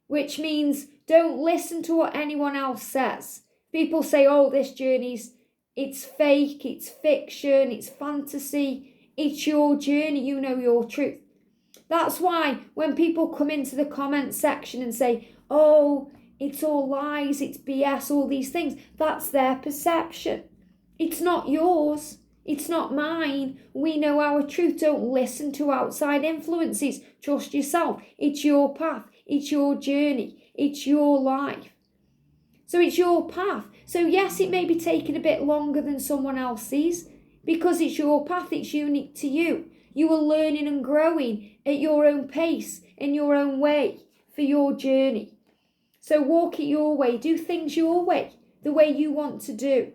which means don't listen to what anyone else says. People say, oh, this journey's it's fake, it's fiction, it's fantasy. It's your journey, you know your truth. That's why when people come into the comment section and say, oh, it's all lies, it's BS, all these things, that's their perception. It's not yours. It's not mine. We know our truth. Don't listen to outside influences. Trust yourself. It's your path. It's your journey. It's your life. So it's your path. So yes, it may be taking a bit longer than someone else's because it's your path. It's unique to you. You are learning and growing at your own pace, in your own way, for your journey. So walk it your way, do things your way, the way you want to do.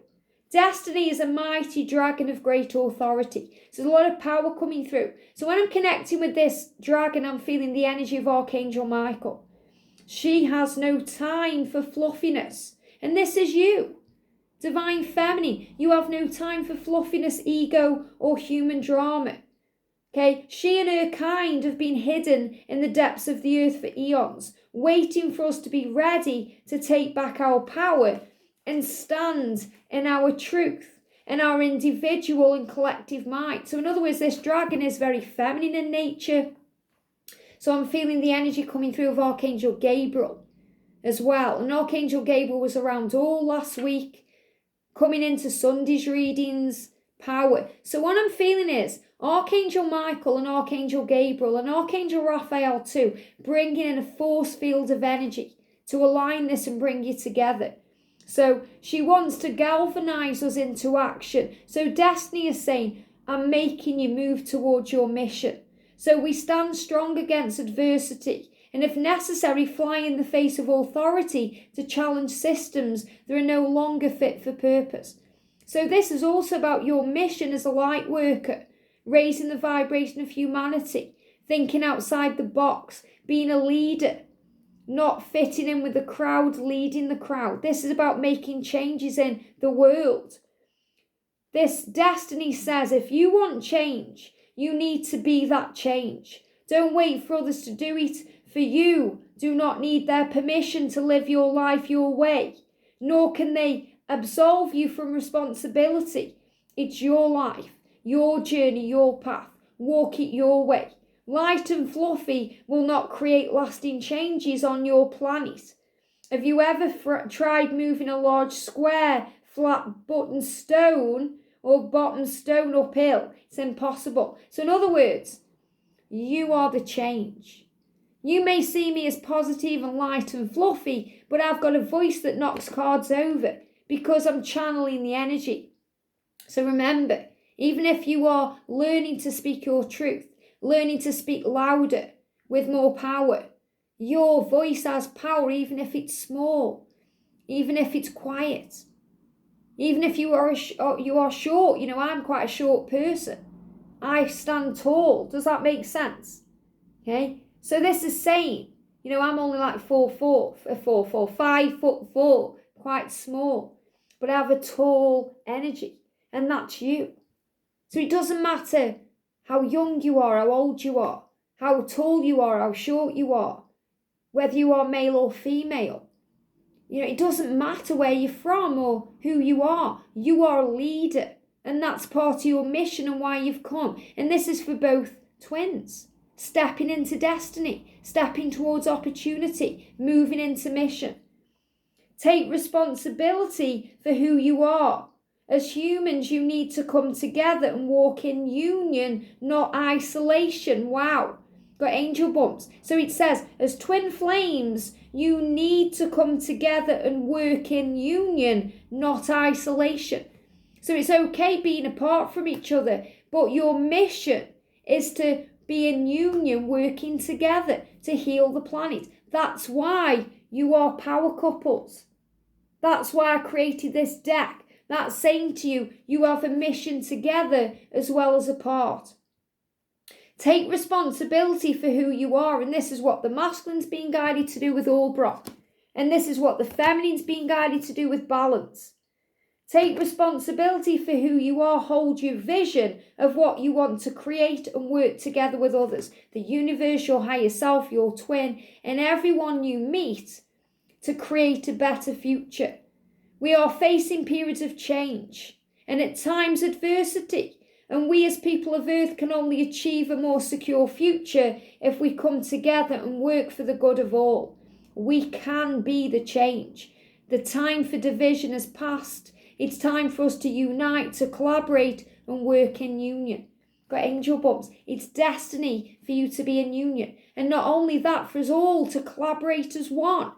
Destiny is a mighty dragon of great authority. So there's a lot of power coming through. So when I'm connecting with this dragon, I'm feeling the energy of Archangel Michael. She has no time for fluffiness. And this is you. Divine Feminine, you have no time for fluffiness, ego, or human drama. Okay, she and her kind have been hidden in the depths of the earth for eons, waiting for us to be ready to take back our power and stand in our truth and our individual and collective might. So in other words, this dragon is very feminine in nature. So I'm feeling the energy coming through of Archangel Gabriel as well. And Archangel Gabriel was around all last week, coming into Sunday's readings, power. So what I'm feeling is Archangel Michael and Archangel Gabriel and Archangel Raphael too, bringing in a force field of energy to align this and bring you together. So she wants to galvanize us into action. So Destiny is saying, I'm making you move towards your mission. So we stand strong against adversity, and if necessary, fly in the face of authority to challenge systems that are no longer fit for purpose. So this is also about your mission as a light worker, raising the vibration of humanity, thinking outside the box, being a leader, not fitting in with the crowd, leading the crowd. This is about making changes in the world. This Destiny says, if you want change, you need to be that change. Don't wait for others to do it for you. Do not need their permission to live your life your way, nor can they absolve you from responsibility. It's your life, your journey, your path. Walk it your way. Light and fluffy will not create lasting changes on your planet. Have you ever tried moving a large square, flat button stone or bottom stone uphill? It's impossible. So in other words, you are the change. You may see me as positive and light and fluffy, but I've got a voice that knocks cards over because I'm channeling the energy. So remember, even if you are learning to speak your truth, learning to speak louder with more power, your voice has power even if it's small, even if it's quiet, even if you are short. I'm quite a short person. I stand tall. Does that make sense? Okay. So this is saying, I'm only like 5'4", quite small, but I have a tall energy, and that's you. So it doesn't matter how young you are, how old you are, how tall you are, how short you are, whether you are male or female. It doesn't matter where you're from or who you are. You are a leader, and that's part of your mission and why you've come. And this is for both twins. Stepping into destiny, stepping towards opportunity, moving into mission. Take responsibility for who you are. As humans, you need to come together and walk in union, not isolation. Wow. Got angel bumps. So it says, as twin flames, you need to come together and work in union, not isolation. So it's okay being apart from each other, but your mission is to be in union, working together to heal the planet. That's why you are power couples. That's why I created this deck. That's saying to you, you have a mission together as well as apart. Take responsibility for who you are, and this is what the masculine's being guided to do with Albrock. And this is what the feminine's being guided to do with balance. Take responsibility for who you are, hold your vision of what you want to create and work together with others. The universe, your higher self, your twin, and everyone you meet to create a better future. We are facing periods of change and at times adversity. And we as people of Earth can only achieve a more secure future if we come together and work for the good of all. We can be the change. The time for division has passed. It's time for us to unite, to collaborate and work in union. Got angel bumps. It's destiny for you to be in union. And not only that, for us all to collaborate as one,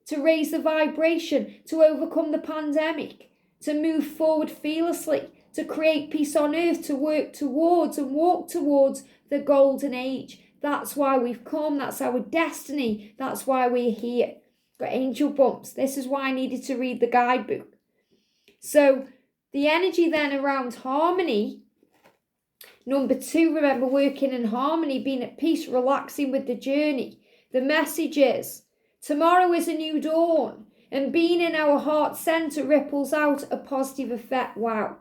to raise the vibration, to overcome the pandemic, to move forward fearlessly, to create peace on earth, to work towards and walk towards the golden age. That's why we've come. That's our destiny. That's why we're here. Got angel bumps. This is why I needed to read the guidebook. So the energy then around harmony. Number 2, remember, working in harmony, being at peace, relaxing with the journey. The message is, tomorrow is a new dawn, and being in our heart center ripples out a positive effect. Wow.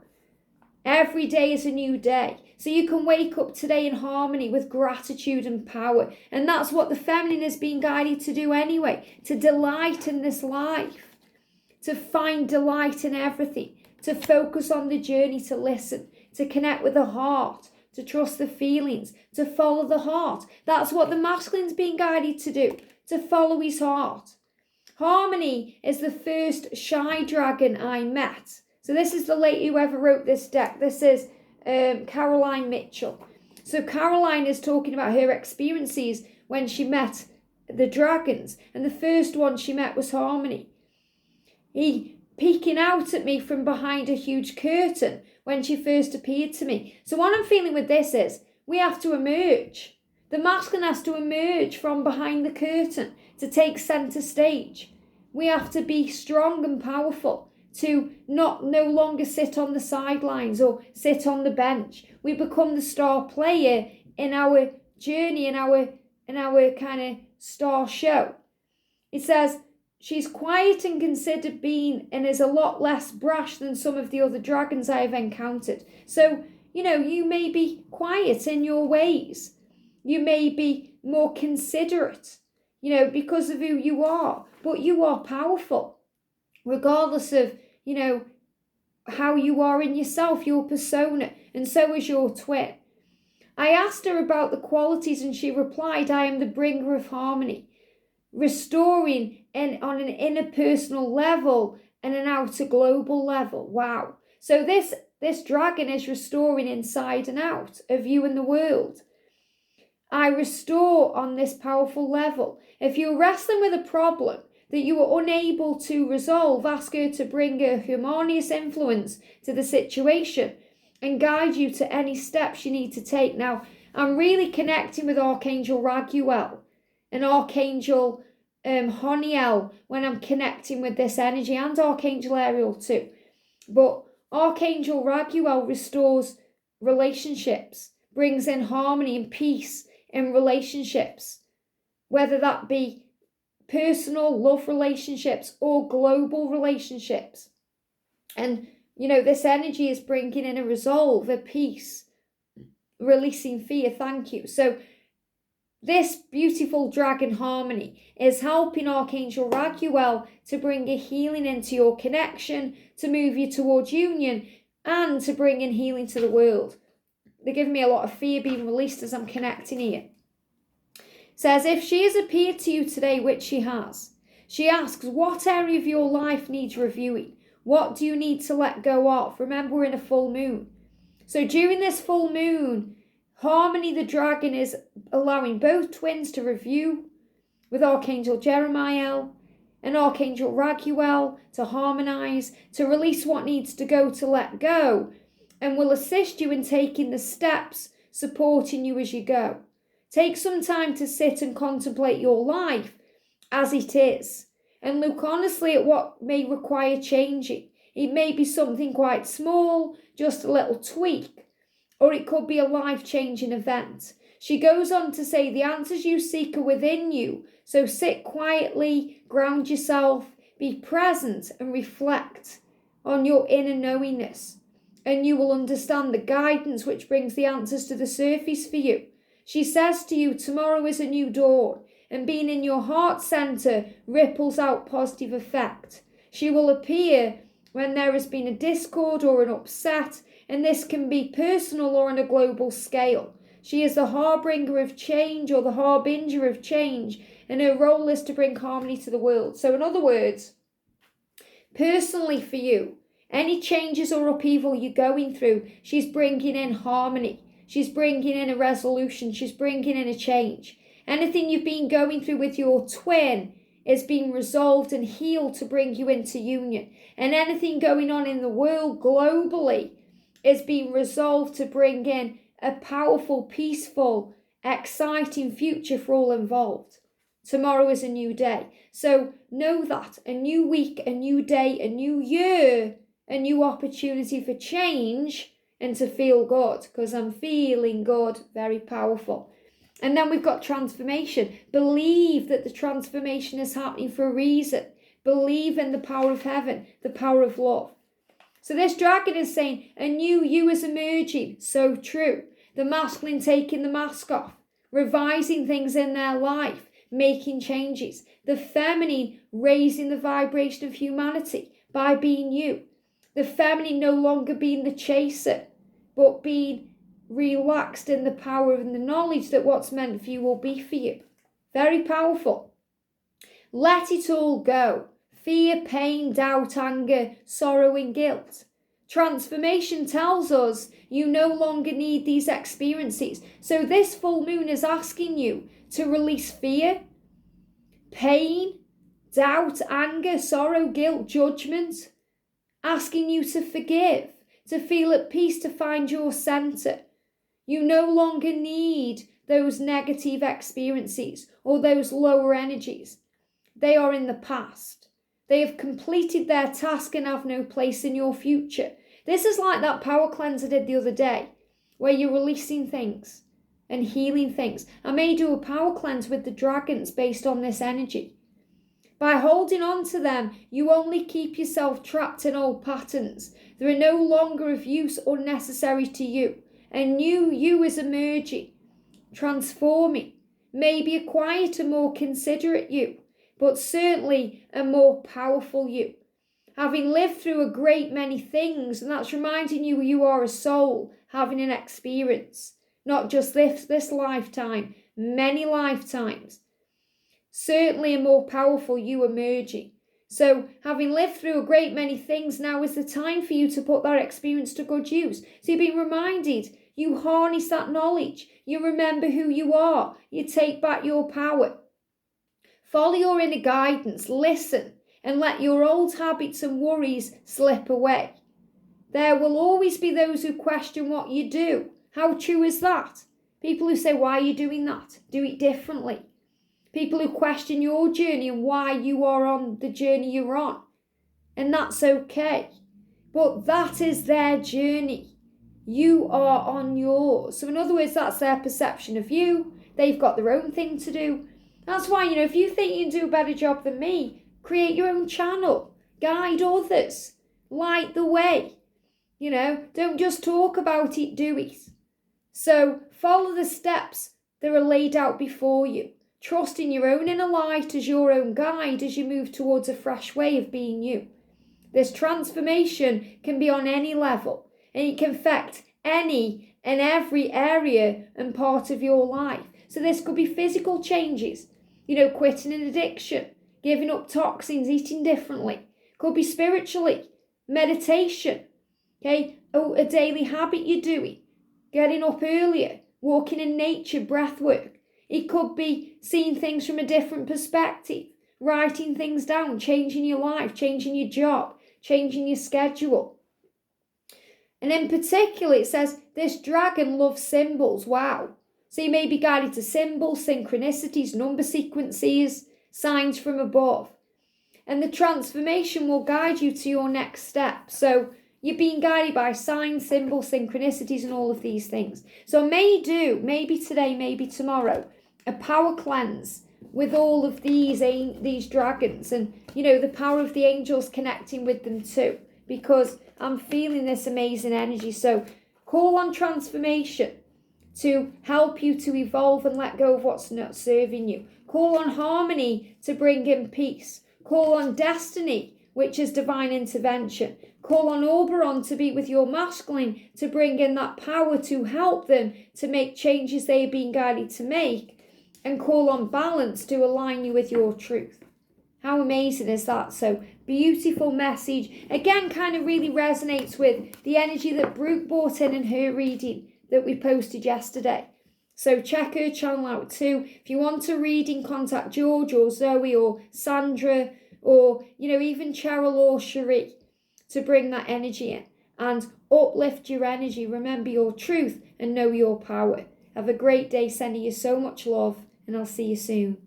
Every day is a new day. So you can wake up today in harmony with gratitude and power. And that's what the feminine is being guided to do anyway, to delight in this life, to find delight in everything, to focus on the journey, to listen, to connect with the heart, to trust the feelings, to follow the heart. That's what the masculine's being guided to do, to follow his heart. Harmony is the first shy dragon I met. So this is the lady who ever wrote this deck. This is Caroline Mitchell. So Caroline is talking about her experiences when she met the dragons. And the first one she met was Harmony. He peeking out at me from behind a huge curtain when she first appeared to me. So what I'm feeling with this is we have to emerge. The masculine has to emerge from behind the curtain to take centre stage. We have to be strong and powerful, to no longer sit on the sidelines or sit on the bench. We become the star player in our journey, in our kind of star show. It says, she's quiet and considered being, and is a lot less brash than some of the other dragons I have encountered. So, you may be quiet in your ways. You may be more considerate, because of who you are. But you are powerful, regardless of, how you are in yourself, your persona, and so is your twin. I asked her about the qualities and she replied, I am the bringer of harmony, restoring on an interpersonal level and an outer global level. Wow. So this dragon is restoring inside and out of you and the world. I restore on this powerful level. If you're wrestling with a problem that you are unable to resolve, ask her to bring a harmonious influence to the situation and guide you to any steps you need to take. Now, I'm really connecting with Archangel Raguel and Archangel Honiel when I'm connecting with this energy, and Archangel Ariel too. But Archangel Raguel restores relationships, brings in harmony and peace in relationships, whether that be personal love relationships or global relationships. And, this energy is bringing in a resolve, a peace, releasing fear. Thank you. So this beautiful dragon harmony is helping Archangel Raguel to bring a healing into your connection, to move you towards union, and to bring in healing to the world. They're giving me a lot of fear being released as I'm connecting here. Says, if she has appeared to you today, which she has, she asks, what area of your life needs reviewing? What do you need to let go of? Remember, we're in a full moon. So during this full moon, Harmony the dragon is allowing both twins to review with Archangel Jeremiah and Archangel Raguel to harmonize, to release what needs to go, to let go, and will assist you in taking the steps, supporting you as you go. Take some time to sit and contemplate your life as it is and look honestly at what may require changing. It may be something quite small, just a little tweak, or it could be a life-changing event. She goes on to say the answers you seek are within you, so sit quietly, ground yourself, be present and reflect on your inner knowingness, and you will understand the guidance which brings the answers to the surface for you. She says to you, tomorrow is a new dawn, and being in your heart center ripples out positive effect. She will appear when there has been a discord or an upset, and this can be personal or on a global scale. She is the harbinger of change or the harbinger of change, and her role is to bring harmony to the world. So in other words, personally for you, any changes or upheaval you're going through, she's bringing in harmony. She's bringing in a resolution. She's bringing in a change. Anything you've been going through with your twin is being resolved and healed to bring you into union. And anything going on in the world globally is being resolved to bring in a powerful, peaceful, exciting future for all involved. Tomorrow is a new day. So know that a new week, a new day, a new year, a new opportunity for change and to feel good, because I'm feeling good, very powerful. And then we've got transformation. Believe that the transformation is happening for a reason. Believe in the power of heaven, the power of love. So this dragon is saying a new you is emerging. So true. The masculine taking the mask off, revising things in their life, making changes. The feminine raising the vibration of humanity by being you. The feminine no longer being the chaser, but being relaxed in the power and the knowledge that what's meant for you will be for you. Very powerful. Let it all go. Fear, pain, doubt, anger, sorrow and guilt. Transformation tells us you no longer need these experiences. So this full moon is asking you to release fear, pain, doubt, anger, sorrow, guilt, judgment. Asking you to forgive, to feel at peace, to find your center. You no longer need those negative experiences or those lower energies. They are in the past. They have completed their task and have no place in your future. This is like that power cleanse I did the other day, where you're releasing things and healing things. I may do a power cleanse with the dragons based on this energy. By holding on to them, you only keep yourself trapped in old patterns. They are no longer of use or necessary to you. A new you is emerging, transforming, maybe a quieter, more considerate you, but certainly a more powerful you. Having lived through a great many things, and that's reminding you you are a soul having an experience, not just this lifetime, many lifetimes. Certainly a more powerful you emerging. So having lived through a great many things, now is the time for you to put that experience to good use. So you've been reminded, you harness that knowledge, you remember who you are, you take back your power. Follow your inner guidance, listen, and let your old habits and worries slip away. There will always be those who question what you do. How true is that? People who say, why are you doing that? Do it differently. People who question your journey and why you are on the journey you're on. And that's okay. But that is their journey. You are on yours. So in other words, that's their perception of you. They've got their own thing to do. That's why, if you think you can do a better job than me, create your own channel. Guide others. Light the way. Don't just talk about it, do it. So follow the steps that are laid out before you. Trust in your own inner light as your own guide as you move towards a fresh way of being you. This transformation can be on any level, and it can affect any and every area and part of your life. So this could be physical changes, quitting an addiction, giving up toxins, eating differently. Could be spiritually, meditation, a daily habit you're doing, getting up earlier, walking in nature, breath work. It could be seeing things from a different perspective, writing things down, changing your life, changing your job, changing your schedule. And in particular, it says this dragon loves symbols. Wow. So you may be guided to symbols, synchronicities, number sequences, signs from above. And the transformation will guide you to your next step. So you're being guided by signs, symbols, synchronicities, and all of these things. So maybe today, maybe tomorrow, a power cleanse with all of these dragons and, the power of the angels connecting with them too, because I'm feeling this amazing energy. So call on transformation to help you to evolve and let go of what's not serving you. Call on harmony to bring in peace. Call on destiny, which is divine intervention. Call on Oberon to be with your masculine to bring in that power to help them to make changes they are being guided to make. And call on balance to align you with your truth. How amazing is that? So beautiful message. Again, kind of really resonates with the energy that Brooke brought in her reading that we posted yesterday. So check her channel out too. If you want a reading, contact George or Zoe or Sandra or, even Cheryl or Cherie to bring that energy in. And Uplift your energy, remember your truth, and know your power. Have a great day, sending you so much love, and I'll see you soon.